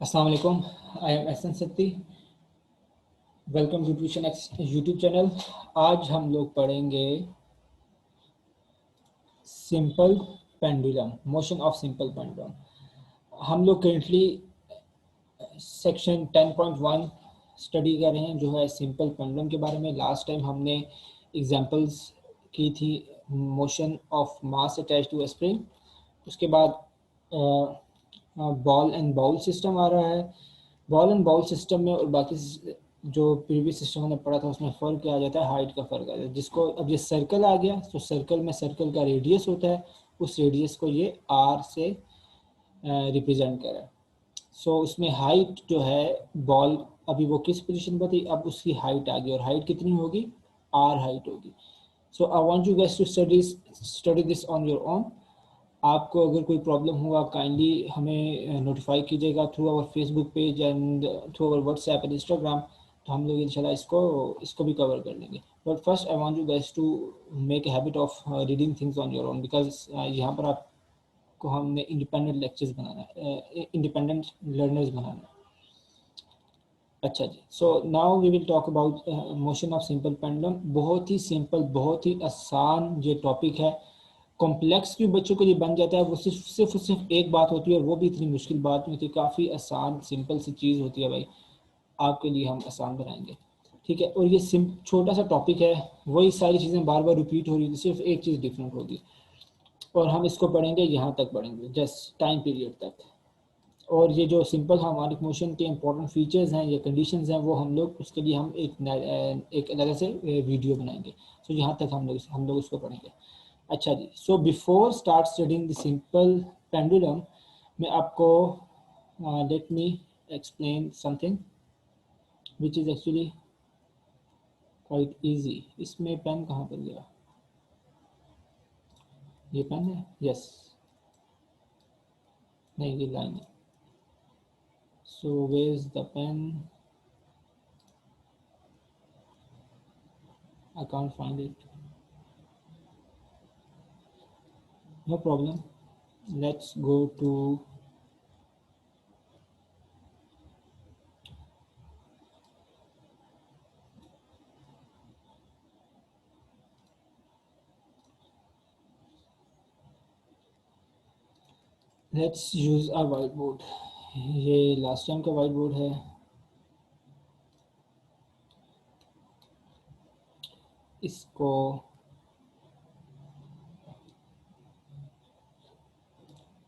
अस्सलाम वालेकुम। I am Ehsan Satti. Welcome to tuition X YouTube channel. आज हम लोग पढ़ेंगे simple pendulum, motion of simple pendulum. हम लोग करेंटली सेक्शन 10.1 स्टडी कर रहे हैं, जो है सिंपल पेंडुलम के बारे में। लास्ट टाइम हमने एग्जांपल्स की थी motion of mass attach to a spring. उसके बाद बॉल एंड बाउल सिस्टम आ रहा है। बॉल एंड बाउल सिस्टम में और बाकी जो प्रीवियस सिस्टम हमने पढ़ा था उसमें फ़र्क क्या आ जाता है, हाइट का फ़र्क आ जाता है। जिसको अब ये सर्कल आ गया तो सर्कल में सर्कल का रेडियस होता है, उस रेडियस को ये आर से रिप्रेजेंट करें। सो उसमें हाइट जो है, बॉल अभी वो किस पोजीशन पर थी, अब उसकी हाइट आ गई और हाइट कितनी होगी, आर हाइट होगी। So I want you guys to study this on your own. आपको अगर कोई प्रॉब्लम हो आप काइंडली हमें नोटिफाई कीजिएगा through our Facebook page and through our WhatsApp and Instagram. तो हम लोग इंशाल्लाह इसको भी कवर कर लेंगे। But first I want you guys to make a habit of reading things on your own, because यहाँ पर आपको हमने इंडिपेंडेंट लेक्चर्स बनाना है, इंडिपेंडेंट लर्नर्स बनाना है। अच्छा जी, so now we will talk about motion of simple pendulum. बहुत ही सिंपल, बहुत ही आसान ये टॉपिक है। कॉम्प्लेक्स क्यों बच्चों के लिए बन जाता है, वो सिर्फ एक बात होती है, और वो भी इतनी मुश्किल बात नहीं होती, काफ़ी आसान सिंपल सी चीज़ होती है भाई। आपके लिए हम आसान बनाएंगे, ठीक है। और ये छोटा सा टॉपिक है, वही सारी चीज़ें बार बार रिपीट हो रही थी, सिर्फ एक चीज़ डिफरेंट होगी। और हम इसको पढ़ेंगे, यहाँ तक पढ़ेंगे जस्ट टाइम पीरियड तक। और ये जो सिंपल हार्मोनिक मोशन के इंपॉर्टेंट फीचर्स हैं या कंडीशंस हैं, वो हम लोग उसके लिए हम एक अलग से वीडियो बनाएंगे। सो यहाँ तक हम लोग उसको पढ़ेंगे। अच्छा जी, so before start studying the simple pendulum, मैं आपको let me explain something which is actually quite easy. इसमें पेन कहाँ पर गया, ये पेन है, यस, नहीं ये लाइन है। So where is the pen, I can't find it, no problem, let's go to let's use a white board. ये लास्ट टाइम का वाइट बोर्ड है। इसको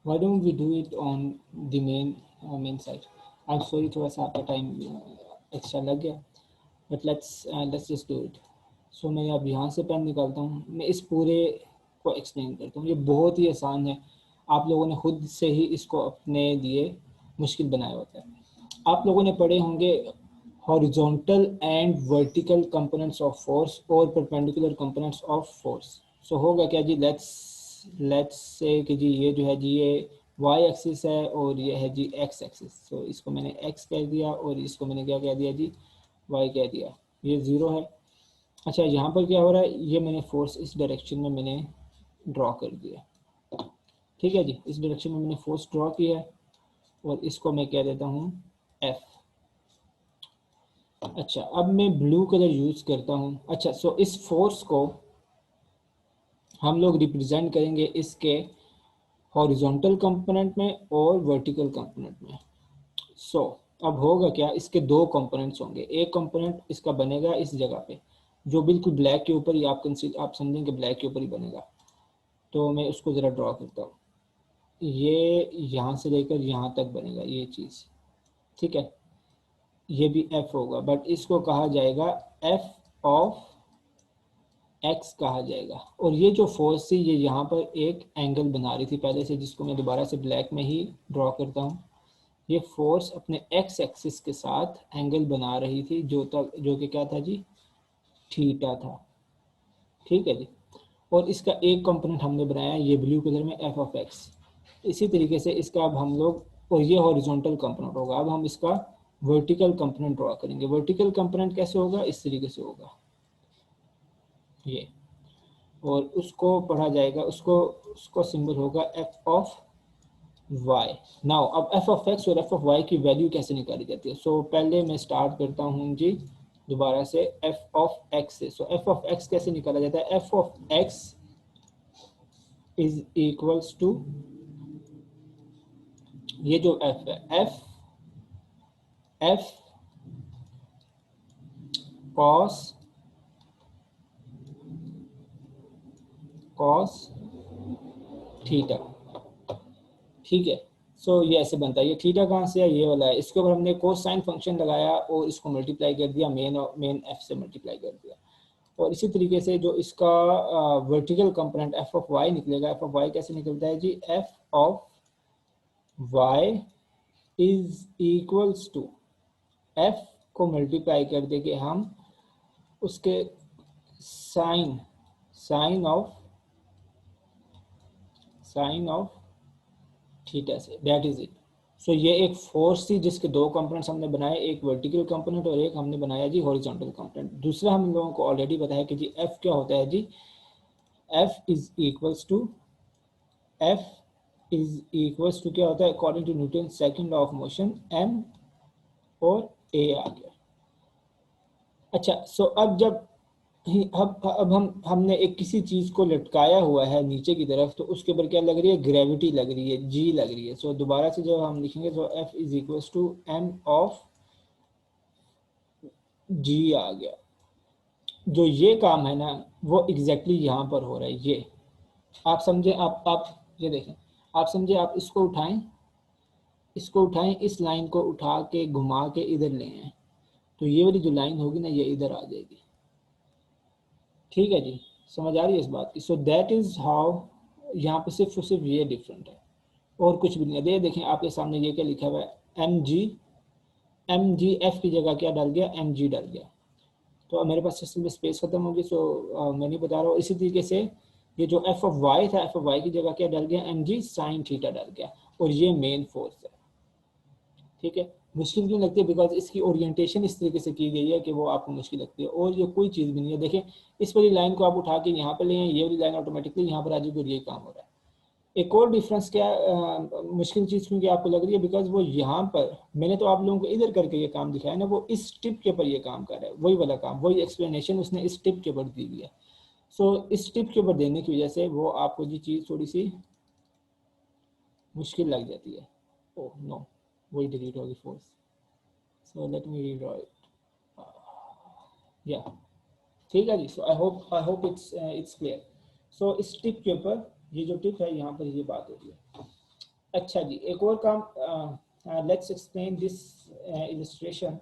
why don't we do it on the main site? I'm sorry, थोड़ा सा आपका time extra लग गया, but let's just do it. So मैं अब यहाँ से पेन निकालता हूँ, मैं इस पूरे को एक्सप्लेन करता हूँ। ये बहुत ही आसान है, आप लोगों ने खुद से ही इसको अपने लिए मुश्किल बनाया होता है। आप लोगों ने पढ़े होंगे horizontal and vertical components of force और परपेंडिकुलर कंपोनेंट्स ऑफ फोर्स। सो होगा क्या जी, लेट्स से कि जी ये जो है जी ये वाई एक्सिस है और ये है जी एक्स एक्सिस। सो इसको मैंने एक्स कह दिया और इसको मैंने क्या कह दिया जी, वाई कह दिया। ये ज़ीरो है। अच्छा, यहाँ पर क्या हो रहा है, ये मैंने फोर्स इस डायरेक्शन में मैंने ड्रॉ कर दिया, ठीक है जी, इस डायरेक्शन में मैंने फोर्स ड्रॉ किया है और इसको मैं कह देता हूँ एफ। अच्छा, अब मैं ब्लू कलर यूज़ करता हूँ। अच्छा, सो इस फोर्स को हम लोग रिप्रेजेंट करेंगे इसके हॉरिजॉन्टल कंपोनेंट में और वर्टिकल कंपोनेंट में। सो अब होगा क्या, इसके दो कंपोनेंट्स होंगे। एक कंपोनेंट इसका बनेगा इस जगह पे, जो बिल्कुल ब्लैक के ऊपर ही आप समझेंगे ब्लैक के ऊपर ही बनेगा। तो मैं उसको ज़रा ड्रॉ करता हूँ। ये यहाँ से लेकर यहाँ तक बनेगा ये चीज़, ठीक है। ये भी एफ होगा, बट इसको कहा जाएगा एफ ऑफ एक्स कहा जाएगा। और ये जो फोर्स थी ये यहाँ पर एक एंगल बना रही थी पहले से, जिसको मैं दोबारा से ब्लैक में ही ड्रॉ करता हूँ। ये फोर्स अपने एक्स एक्सिस के साथ एंगल बना रही थी, जो कि क्या था जी, थीटा था, ठीक है जी। और इसका एक कंपोनेंट हमने बनाया ये ब्लू कलर में, एफ ऑफ एक्स। इसी तरीके से इसका अब हम लोग, और ये हॉरिजॉन्टल कंपोनेंट होगा। अब हम इसका वर्टिकल कंपोनेंट ड्रॉ करेंगे। वर्टिकल कंपोनेंट कैसे होगा, इस तरीके से होगा ये, और उसको पढ़ा जाएगा, उसको उसको सिंबल होगा एफ ऑफ वाई। नाउ अब एफ ऑफ एक्स और एफ ऑफ वाई की वैल्यू कैसे निकाली जाती है? सो पहले मैं स्टार्ट करता हूँ जी दोबारा से एफ ऑफ एक्स से। सो एफ ऑफ एक्स कैसे निकाला जाता है? F of X is equals to, ये जो एफ है, F F cos cos theta, ठीक है। सो ये ऐसे बनता है। ये थीटा कहाँ से है? ये वाला है। इसके ऊपर हमने कोसाइन फंक्शन लगाया और इसको मल्टीप्लाई कर दिया, मेन एफ से मल्टीप्लाई कर दिया। और इसी तरीके से जो इसका vertical component F of Y निकलेगा, एफ ऑफ वाई कैसे निकलता है जी? F of Y is equals to, F को मल्टीप्लाई कर देंगे हम उसके साइन साइन ऑफ थीटा से, दैट इज इट। सो ये एक फोर्स थी जिसके दो कंपोनेंट्स हमने बनाए, एक वर्टिकल कंपोनेंट और एक हमने बनाया जी हॉरिजॉन्टल कंपोनेंट। दूसरा हम लोगों को ऑलरेडी पता है कि जी एफ क्या होता है जी? F is equals to, F is equals to क्या होता है according to Newton second law of motion? M और ए आ गया। अच्छा, सो अब जब अब हमने एक किसी चीज को लटकाया हुआ है नीचे की तरफ, तो उसके ऊपर क्या लग रही है? ग्रेविटी लग रही है, जी लग रही है। सो दोबारा से जब हम लिखेंगे तो F is equal to M of G आ गया। जो ये काम है ना वो एग्जैक्टली यहाँ पर हो रहा है। ये आप समझे, आप ये देखें, आप समझे, आप इसको उठाएं, इस लाइन को उठा के घुमा के इधर ले आए, तो ये वाली जो लाइन होगी ना ये इधर आ जाएगी। ठीक है जी, समझ आ रही है इस बात की? सो दैट इज हाउ, यहाँ पे सिर्फ और सिर्फ ये डिफरेंट है और कुछ भी नहीं है। देखें आपके सामने ये क्या लिखा हुआ है? एम जी एफ की जगह क्या डल गया? एम जी डल गया। तो मेरे पास सिस्टम में स्पेस खत्म होगी, सो मैं नहीं बता रहा हूँ। इसी तरीके से ये जो एफ ऑफ वाई था, एफ ऑफ वाई की जगह क्या डल गया? एम जी साइन थीटा डल गया। और ये मेन फोर्स है। ठीक है, मुश्किल क्यों लगती है? बिकॉज इसकी ओरिएंटेशन इस तरीके से की गई है कि वो आपको मुश्किल लगती है, और ये कोई चीज़ भी नहीं है। देखें, इस वाली लाइन को आप उठा के यहाँ पर ले आए, ये वाली लाइन ऑटोमेटिकली यहाँ पर आ जाएगी और ये काम हो रहा है। एक और डिफरेंस क्या मुश्किल चीज़ क्योंकि आपको लग रही है? बिकॉज वो यहाँ पर, मैंने तो आप लोगों को इधर करके ये काम दिखाया ना, वो इस टिप के ऊपर ये काम कर रहा है, वही वाला काम, वही एक्सप्लेनेशन उसने इस टिप के ऊपर दी हुई है। सो इस टिप के ऊपर देने की वजह से वो आपको ये चीज़ थोड़ी सी मुश्किल लग जाती है। ओह नो, वही डिलीट होगी force. So let me redraw it, या ठीक है जी। सो आई होप इट्स क्लियर। सो इस टिप के ऊपर, ये जो टिप है यहाँ पर ये बात होती है। अच्छा जी, एक और काम, लेट्स एक्सप्लेन दिस इलस्ट्रेशन।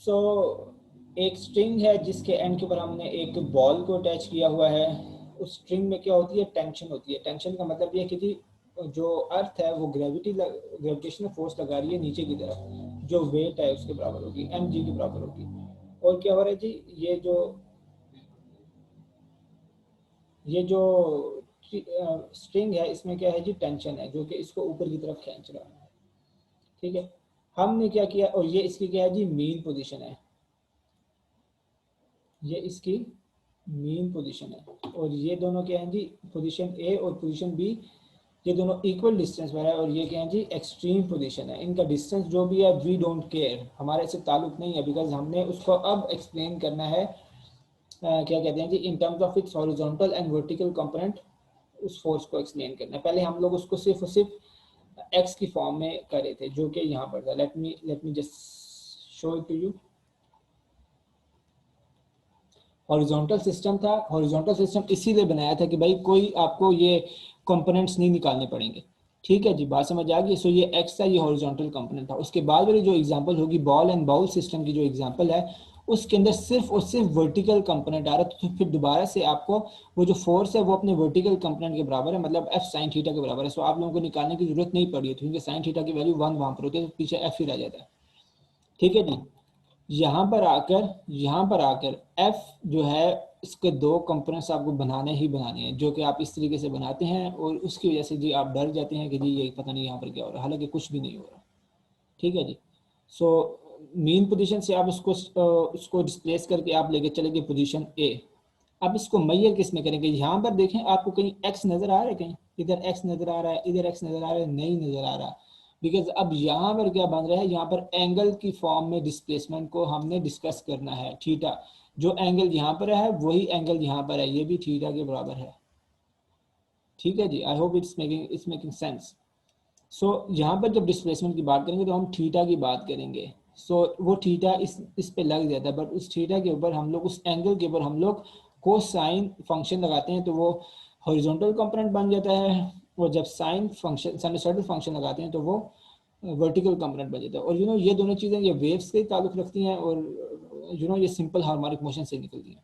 सो एक स्ट्रिंग है जिसके एंड के ऊपर हमने एक बॉल को अटैच किया हुआ है। उस स्ट्रिंग में क्या होती है? टेंशन होती है। टेंशन का मतलब ये है कि जो अर्थ है वो ग्रेविटेशनल फोर्स लगा रही है नीचे की तरफ, जो वेट है उसके बराबर होगी, एम जी के बराबर होगी। और क्या हो रहा है जी? ये जो स्ट्रिंग है इसमें क्या है जी? टेंशन है, जो कि इसको ऊपर की तरफ खींच रहा है। ठीक है, हमने क्या किया, और ये इसकी क्या है जी? मीन पोजीशन है। ये इसकी मीन पोजीशन है, और ये दोनों क्या है जी? पोजीशन ए और पोजीशन बी, ये दोनों इक्वल डिस्टेंस पर है। और ये क्या है जी? एक्सट्रीम पोजीशन है। इनका डिस्टेंस जो भी है वी डोंट केयर, हमारे से ताल्लुक नहीं है, बिकॉज हमने उसको अब एक्सप्लेन करना है क्या कहते हैं जी? In terms of its horizontal and vertical component, उस फोर्स को एक्सप्लेन करना है। पहले हम लोग उसको सिर्फ और सिर्फ एक्स की फॉर्म में कर रहे थे, जो कि यहाँ पर था। Let me just show it to you. Horizontal system था। हॉरिजॉन्टल सिस्टम इसीलिए बनाया था कि भाई कोई आपको ये कंपोनेंट्स नहीं निकालने पड़ेंगे। ठीक है जी, बात समझ आ गई? सो ये एक्स था, ये हॉरिजॉन्टल कंपोनेंट था। उसके बाद वाली जो एग्जांपल होगी बॉल एंड बाउल सिस्टम की, जो एग्जांपल है उसके अंदर सिर्फ और सिर्फ वर्टिकल कंपोनेंट आ रहा है। तो फिर दोबारा से आपको वो जो फोर्स है वो अपने वर्टिकल कंपोनेंट के बराबर है, मतलब एफ साइन थीटा के बराबर है। सो आप लोगों को निकालने की जरूरत नहीं पड़ी है, क्योंकि साइन थीटा की वैल्यू 1 वहां पर होती है, तो पीछे एफ ही रह जाता है। ठीक है जी, यहाँ पर आकर f जो है, इसके दो कंपोनेंट्स आपको बनाने ही बनाने हैं, जो कि आप इस तरीके से बनाते हैं, और उसकी वजह से जी आप डर जाते हैं कि जी ये पता नहीं यहाँ पर क्या हो रहा है, हालांकि कुछ भी नहीं हो रहा। ठीक है जी। सो मेन पोजीशन से आप उसको डिस्प्लेस करके आप लेके चलेंगे पोजीशन ए। अब इसको मैयर किस में करेंगे? यहाँ पर देखें आपको कहीं एक्स नजर आ रहा है, कहीं इधर एक्स नजर आ रहा है, इधर एक्स नजर आ रहा है, नहीं नजर आ रहा। बिकॉज अब यहाँ पर क्या बन रहा है, यहाँ पर एंगल की फॉर्म में डिस्प्लेसमेंट को हमने डिस्कस करना है। थीटा जो एंगल यहाँ पर है वही एंगल यहाँ पर है, ये भी थीटा के बराबर है। ठीक है जी, I hope it's making sense. So यहाँ पर जब डिस्प्लेसमेंट की बात करेंगे तो हम थीटा की बात करेंगे। सो वो थीटा इस पे लग जाता है, बट उस थीटा के ऊपर हम लोग, उस एंगल के ऊपर हम लोग कोसाइन फंक्शन लगाते हैं तो वो हॉरिजॉन्टल कंपोनेंट बन जाता है, और जब साइन फंक्शन साइनसॉइडल फंक्शन लगाते हैं तो वो वर्टिकल कंपोनेंट बन जाता है। और ये दोनों चीज़ें ये वेव्स से ताल्लुक़ रखती हैं, और ये सिंपल हार्मोनिक मोशन से निकलती हैं।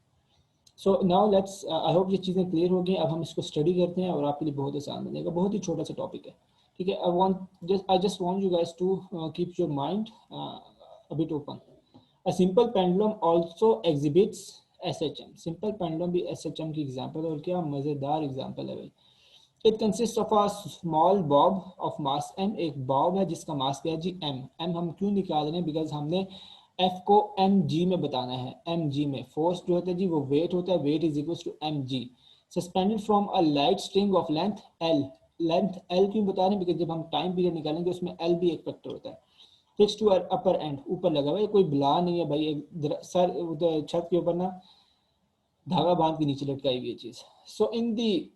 So now let's, I hope ये चीज़ें क्लियर हो गई। अब हम इसको स्टडी करते हैं और आपके लिए बहुत आसान बनेगा, बहुत ही छोटा सा टॉपिक है। ठीक है, I just want you guys to keep your mind a bit open. A simple pendulum also exhibits SHM. Simple pendulum भी SHM की एग्जांपल, और क्या मज़ेदार एग्जांपल है भाई। It consists of a small bob of mass m. एक Bob है जिसका मास क्या है जी m. m हम क्यों निकाल रहे हैं? बिकॉज हमने F को mg में बताना है। mg में फोर्स जो होता है जी वो वेट होता है, weight is equal to mg। Suspended from a light string of length l। Length l क्यों बता रहे हैं? बिकॉज जब हम टाइम पीरियड निकालेंगे उसमें l भी एक फैक्टर होता है। फिक्स टू अपर एंड, ऊपर लगा हुआ है, कोई बला नहीं है भाई, एक सर छत के ऊपर ना धागा बांध के नीचे लटकाई हुई है चीज। सो इन दी,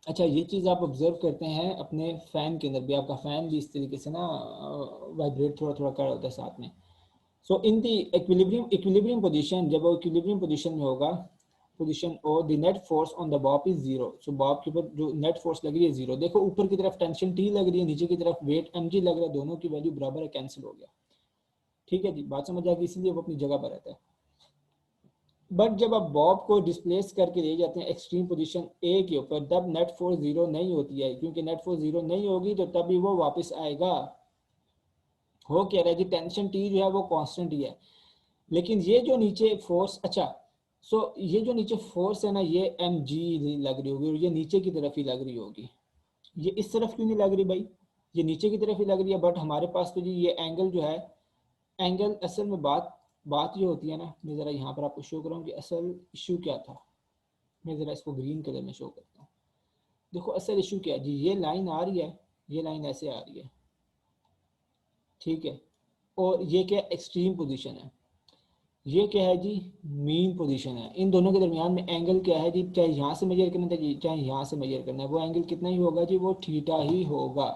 अच्छा ये चीज़ आप ऑब्जर्व करते हैं अपने फैन के अंदर भी, आपका फैन भी इस तरीके से ना वाइब्रेट थोड़ा थोड़ा कर रहा होता है साथ में। सो इन दी इक्विलिब्रियम पोजीशन, जब वो इक्विलिब्रियम पोजीशन में होगा, position O, the net force on the bob is zero. So bob के ऊपर जो नेट फोर्स लग रही है जीरो। देखो ऊपर की तरफ टेंशन टी लग रही है, नीचे की तरफ वेट mg लग रहा है, दोनों की वैल्यू बराबर है, कैंसिल हो गया। ठीक है जी, बात समझ आ गई, इसीलिए वो अपनी जगह पर रहता है। बट जब आप बॉब को डिस्प्लेस करके ले जाते हैं एक्सट्रीम पोजीशन ए के ऊपर, तब नेट फोर्स जीरो नहीं होती है, क्योंकि नेट फोर्स जीरो नहीं होगी तो तभी वो वापस आएगा। हो क्या रहा है जी, टेंशन टी जो है वो कांस्टेंट ही है, लेकिन ये जो नीचे फोर्स, अच्छा ये जो नीचे फोर्स है ना, ये एम जी लग रही होगी, और ये नीचे की तरफ ही लग रही होगी। ये इस तरफ क्यों नहीं लग रही भाई? ये नीचे की तरफ ही लग रही है, बट हमारे पास तो जी ये एंगल जो है, एंगल असल में बात ये होती है ना, मैं ज़रा यहाँ पर आपको शो करूँ कि असल इशू क्या था। मैं ज़रा इसको ग्रीन कलर में शो करता हूँ। देखो असल इशू क्या है जी, ये लाइन आ रही है, ये लाइन ऐसे आ रही है, ठीक है, और ये क्या एक्सट्रीम पोजीशन है, ये क्या है जी मीन पोजीशन है। इन दोनों के दरमियान में एंगल क्या है जी, चाहे यहाँ से मेजर करना है चाहे यहाँ से मेजर करना है, वो एंगल कितना ही होगा जी, वो थीटा ही होगा।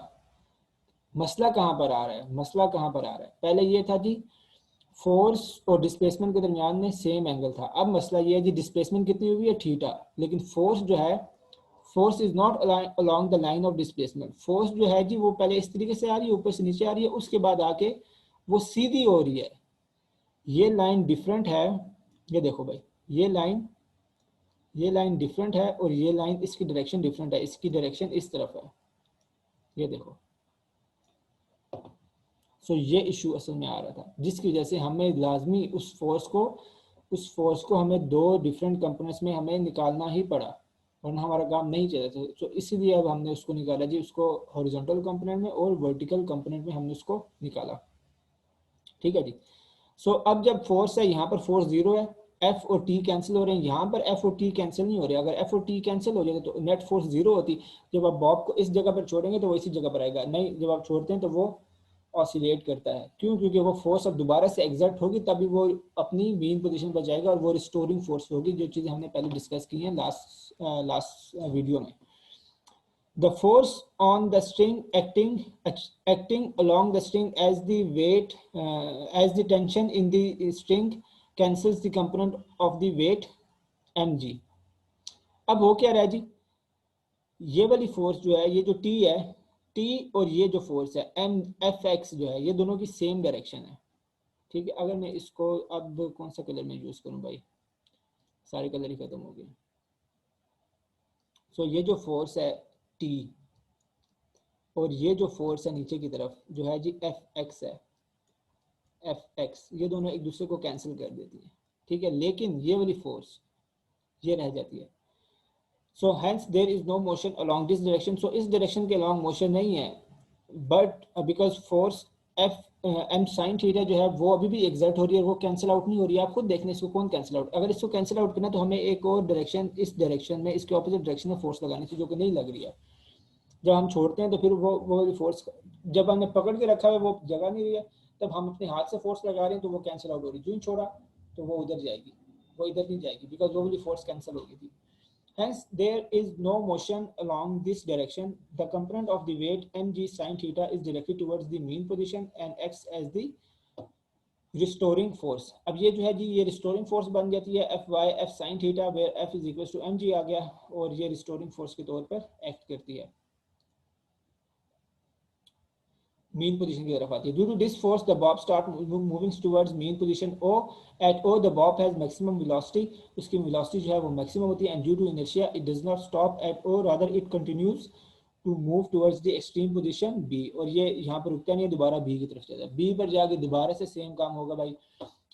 मसला कहाँ पर आ रहा है? मसला कहाँ पर आ रहा है? पहले ये था जी फोर्स और डिस्प्लेसमेंट के दरमियान में सेम एंगल था। अब मसला ये है जी डिस्प्लेसमेंट कितनी हुई है? थीटा, लेकिन फोर्स जो है, force is not along the line of displacement. Force जो है जी वो पहले इस तरीके से आ रही है, ऊपर से नीचे आ रही है, उसके बाद आके वो सीधी हो रही है। ये लाइन डिफरेंट है, ये देखो भाई, ये लाइन डिफरेंट है, और ये लाइन इसकी डायरेक्शन डिफरेंट है, इसकी डायरेक्शन इस तरफ है, ये देखो। ये इशू असल में आ रहा था, जिसकी वजह से हमें लाजमी उस फोर्स को हमें दो डिफरेंट कंपोनेंट्स में हमें निकालना ही पड़ा, वरना हमारा काम नहीं चला था। इसीलिए अब हमने उसको निकाला जी, उसको हॉरिजॉन्टल कंपोनेंट में और वर्टिकल कंपोनेंट में हमने उसको निकाला। ठीक है जी। अब जब फोर्स है, यहाँ पर फोर्स जीरो है, एफ और टी कैंसिल हो रहे हैं, यहाँ पर एफ और टी कैंसिल नहीं हो रहे। अगर एफ और टी कैंसिल हो जाए तो नेट फोर्स जीरो होती। जब आप बॉब को इस जगह पर छोड़ेंगे तो वो इसी जगह पर आएगा, नहीं जब आप छोड़ते हैं तो वो ऑसिलेट करता है। क्यों? क्योंकि वो फोर्स अब दोबारा से एग्जर्ट होगी, तभी वो अपनी मेन पोजीशन पर जाएगा, और वो रिस्टोरिंग फोर्स होगी, जो चीज़ें हमने पहले डिस्कस की हैं लास्ट वीडियो में। The force on the string acting along the string as the weight, as the tension in the string cancels the component of the weight mg। अब हो क्या रहा है जी, ये वाली फोर्स जो है, ये जो T है, T और ये जो फोर्स है एम एफ एक्स जो है, ये दोनों की सेम डायरेक्शन है। ठीक है, अगर मैं इसको अब कौन सा कलर में यूज करूं भाई, सारे कलर ही खत्म हो गए। ये जो फोर्स है T, और ये जो फोर्स है नीचे की तरफ जो है जी एफ एक्स है, एफ एक्स, ये दोनों एक दूसरे को कैंसिल कर देती है। ठीक है, लेकिन ये वाली फोर्स ये रह जाती है। Hence there is no motion along this direction. इस डायरेक्शन के अलोंग मोशन नहीं है, but because force F M sine theta जो है वो अभी भी एग्जर्ट हो रही है, वो कैंसिल आउट नहीं हो रही है। आप खुद देखने इसको कौन कैंसिल आउट, अगर इसको कैंसिल आउट करना तो हमें एक और डायरेक्शन, इस डायरेक्शन में इसके ऑपोजिट डायरेक्शन में फोर्स लगानी थी, जो कि नहीं लग रही है। जब हम छोड़ते हैं तो फिर वो फोर्स, जब हमने पकड़ के रखा है वो जगह नहीं रही है, तब हम अपने हाथ से फोर्स लगा रहे हैं तो वो कैंसिल आउट हो रही है। जो ही छोड़ा तो वो उधर जाएगी, वो इधर नहीं जाएगी, बिकॉज वो वाली फोर्स कैंसिल हो गई थी। Hence, there is no motion along this direction. The component of the weight mg sin theta is directed towards the mean position and acts as the restoring force. अब ये जो है जी, ये restoring force बन जाती है F Y F sine theta, where f is equals to mg आ गया, और ये restoring force के तौर पर एक्ट करती है, mean position की तरफ आती है. Due to this force, the bob start moving towards mean position O. At O, the bob has maximum velocity. उसकी velocity जो है वो maximum होती है, and due to inertia, it does not stop at O. Rather, it continues to move towards the extreme position B. और ये यहाँ पर रुकता नहीं है, दोबारा B की तरफ जाता है. B पर जाके दोबारा से सेम काम होगा भाई.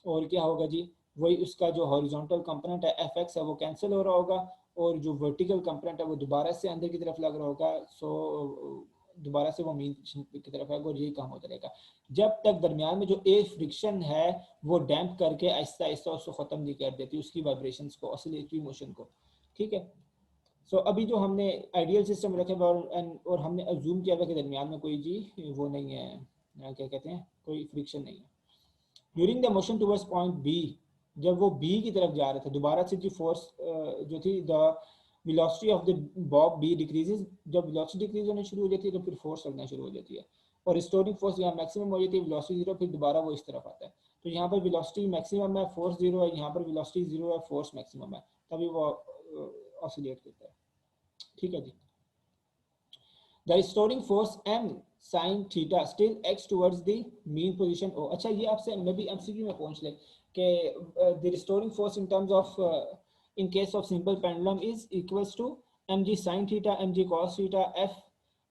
और क्या होगा जी, वही उसका जो हॉरिजॉन्टल कंपोनेंट है fx है वो कैंसिल हो रहा होगा, और जो वर्टिकल कंपोनेंट है वो दोबारा से अंदर की तरफ लग रहा होगा. सो दोबारा से वो मीन की तरफ है, और यही काम होता रहेगा जब तक दरमियान में जो ए फ्रिक्शन है वो डैम्प करके आहिस्ता आहिस्ता उसको खत्म नहीं कर देती, उसकी वाइब्रेशंस को, ऑसिलेटरी मोशन को. ठीक है. सो अभी जो हमने आइडियल सिस्टम रखे और हमने अज्यूम किया हुआ कि दरमियान में कोई जी वो नहीं है, क्या कहते हैं, कोई फ्रिक्शन नहीं है. During the motion towards point B, जब वो बी की तरफ जा रहे थे, दोबारा से जी फोर्स जो थी, the velocity of the bob b decreases. जब velocity decrease होने शुरू हो जाती है तो फिर फोर्स लगना शुरू हो जाती है, और रिस्टोरिंग फोर्स यहाँ मैक्सिमम हो जाती है, velocity जीरो, फिर दोबारा वो इस तरफ आता है. तो यहाँ पर velocity मैक्सिमम है, फोर्स जीरो है, यहाँ पर velocity जीरो है, फोर्स मैक्सिमम है, तभी वो ऑसिलेट करता है. ठीक है जी. The restoring force m sin theta still acts towards the mean position O. अच्छा, ये आपसे मे भी MCQ में पूछ ले कि the restoring force in terms of in case of simple pendulum is equals to mg sin theta, mg cos theta, f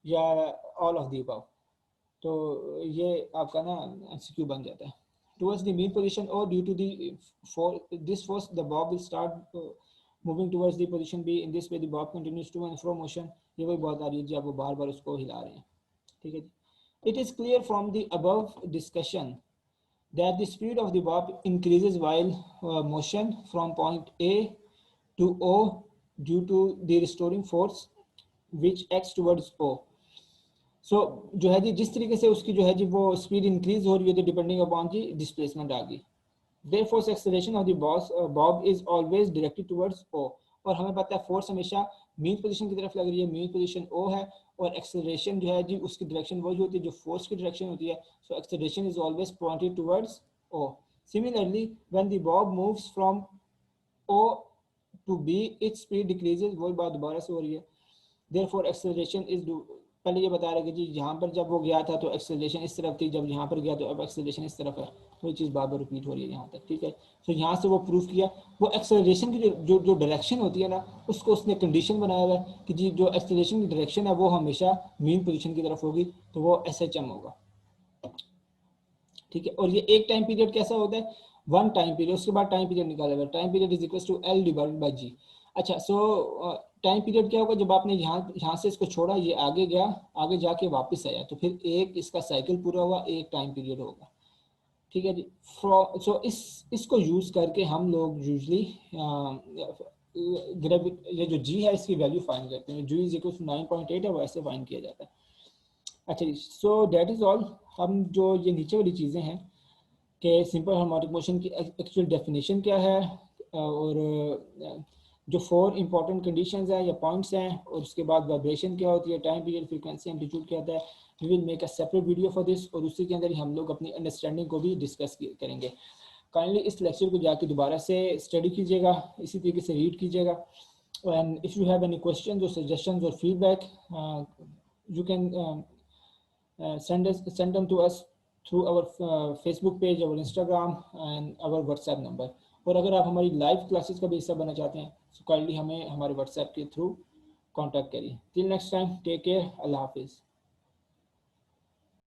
या all of the above. तो ये आपका ना MCQ बन जाता है. Towards the mean position O, due to this force, the bob will start moving towards the position B. In this way, the bob continues to and fro motion. ये वही बहुत आ रही है जी, आप वो बार बार उसको हिला रहे हैं. ठीक है जी. It is clear from the above discussion that the speed of the bob increases while motion from point A to O due to the restoring force which acts towards O. So जो है जी, जिस तरीके से उसकी जो है जी वो speed increase हो रही है, डिपेंडिंग अपॉन जी डिस्प्लेसमेंट आ गई. Therefore, acceleration of the bob is always directed towards O. और हमें पता है फोर्स हमेशा मीन पोजीशन की तरफ लग रही है, मीन पोजीशन O है, और एक्सेलरेशन जो है जी उसकी डायरेक्शन वही होती है जो फोर्स की डायरेक्शन होती है. So acceleration is always pointed towards O. Similarly, when the bob moves from O to B, its speed decreases. वही बात दोबारा से हो रही है. Therefore, acceleration is पहले ये बता रहे कि जी यहाँ पर जब वो गया था तो एक्सेलरेशन इस तरफ थी, जब यहाँ पर गया तो अब एक्सेलरेशन इस तरफ है. वही चीज़ बार बार रिपीट हो रही है यहाँ तक. ठीक है. तो यहाँ से वो प्रूफ किया, वो एक्सेलरेशन की जो डायरेक्शन होती है ना, उसको उसने कंडीशन बनाया हुआ है कि जी जो एक्सेलरेशन की डायरेक्शन है वो हमेशा मीन पोजीशन की तरफ होगी, तो वो SHM होगा. ठीक है. और ये एक टाइम पीरियड कैसा होता है, वन टाइम पीरियड, उसके बाद टाइम पीरियड निकाला हुआ है. Time period is equal to L divided by G. अच्छा, सो टाइम पीरियड क्या होगा, जब आपने यहाँ से इसको छोड़ा, ये आगे गया, आगे जाके वापस आया, तो फिर एक इसका साइकिल पूरा हुआ, एक टाइम पीरियड होगा. ठीक है जी. सो इसको यूज करके हम लोग यूजली ये जो G है इसकी वैल्यू फाइंड करते हैं. G इज इक्वल टू 9.8 है, वो ऐसे फाइंड किया जाता है. अच्छा जी. So that is all. हम जो ये नीचे वाली चीज़ें हैं कि सिंपल हार्मोनिक मोशन की एक्चुअल डेफिनेशन क्या है, और जो 4 इंपॉर्टेंट कंडीशंस हैं या पॉइंट्स हैं, और उसके बाद वाइब्रेशन क्या होती है, टाइम पीरियड, फ्रीक्वेंसी, एम्पलीट्यूड क्या होता है. We will make a separate video for this, और उसी के अंदर ही हम लोग अपनी अंडरस्टैंडिंग को भी डिस्कस करेंगे. काइंडली इस लेक्चर को जाके दोबारा से स्टडी कीजिएगा, इसी तरीके से रीड कीजिएगा. And if you have any questions और सजेशंस और feedback, you can send them to us through our Facebook page, our Instagram and our WhatsApp number. और अगर आप हमारी लाइव क्लासेस का भी हिस्सा बनना चाहते हैं तो काइंडली हमें हमारे WhatsApp के थ्रू कांटेक्ट करिए. Till next time, take care, अल्लाह हाफिज़.